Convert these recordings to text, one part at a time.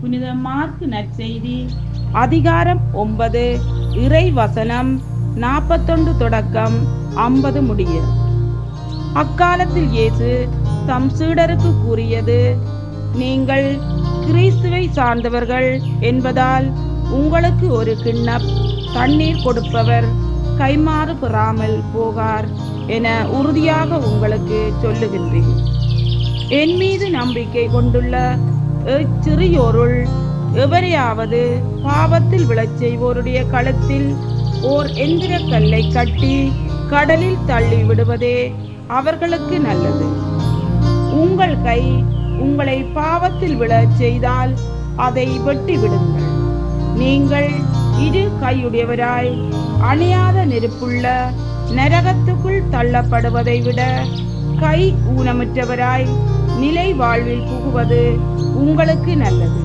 புனித மார்க்கு நற்செய்தி அதிகாரம் 9 இறை வசனம் 41 தொடக்கம் 50 முடிய. அக்காலத்தில் இயேசு தம் சீடருக்கு கூறியது, நீங்கள் கிறிஸ்துவை சார்ந்தவர்கள் என்பதால் உங்களுக்கு ஒரு கிண்ணப் தண்ணீர் கொடுப்பவர் கைமாறு பெறாமல் போகார் என உறுதியாக உங்களுக்கு சொல்லுகின்றேன். என் மீது நம்பிக்கை கொண்டுள்ள சிறியோருள் எவரையாவது பாவத்தில் விழச் செய்வோருடைய கழுத்தில் ஓர் எந்திரக் கல்லை கட்டி கடலில் தள்ளி விடுவதே அவர்களுக்கு நல்லது. உங்கள் கை உங்களை பாவத்தில் விழச் செய்தால் அதை வெட்டி விடுங்கள். நீங்கள் இரு கையுடையவராய் அணையாத நெருப்புள்ள நரகத்துக்குள் தள்ளப்படுவதை விட கை ஊனமுற்றவராய் நிலை வாழ்வில் புகுவது உங்களுக்கு நல்லது.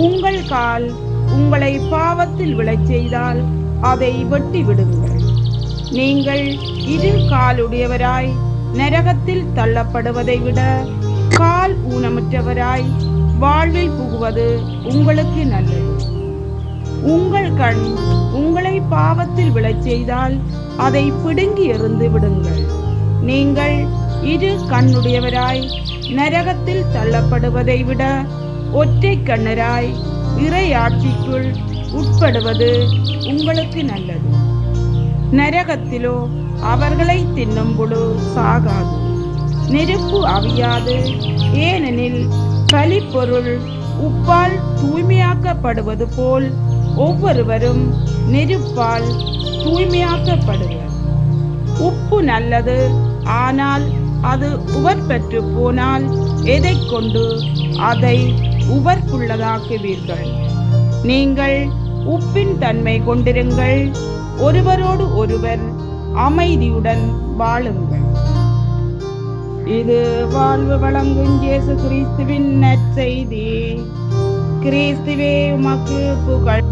உங்கள் கால் உங்களை பாவத்தில் விழச் செய்தால் அதை வெட்டி விடுங்கள். நீங்கள் இரு காலுடையவராய் நரகத்தில் தள்ளப்படுவதை விட கால் ஊனமுற்றவராய் வாழ்வில் புகுவது உங்களுக்கு நல்லது. உங்கள் கண் உங்களை பாவத்தில் விழச் செய்தால் அதை பிடுங்கி எறிந்து விடுங்கள். நீங்கள் இரு கண்ணுடையவராய் நரகத்தில் தள்ளப்படுவதை விட ஒற்றை கண்ணராய் இறையாட்சிக்குள் உட்படுவது உங்களுக்கு நல்லது. நரகத்திலோ அவர்களை தின்னும் புழு சாகாது, நெருப்பு அவியாது. ஏனெனில் பலிப்பொருள் உப்பால் தூய்மையாக்கப்படுவது போல் ஒவ்வொருவரும் நெருப்பால் தூய்மையாக்கப்படுவர். உப்பு நல்லது, ஆனால் அது உவர் பெற்று போனால் எதை கொண்டு அதை உவர்ப்புள்ளதாக்குவீர்கள்? நீங்கள் உப்பின் தன்மை கொண்டிருங்கள், ஒருவரோடு ஒருவர் அமைதியுடன் வாழுங்கள். இது வாழ்வு வழங்கும் இயேசு கிறிஸ்துவின் நற்செய்தி. கிறிஸ்துவே உமக்கு புகழ்.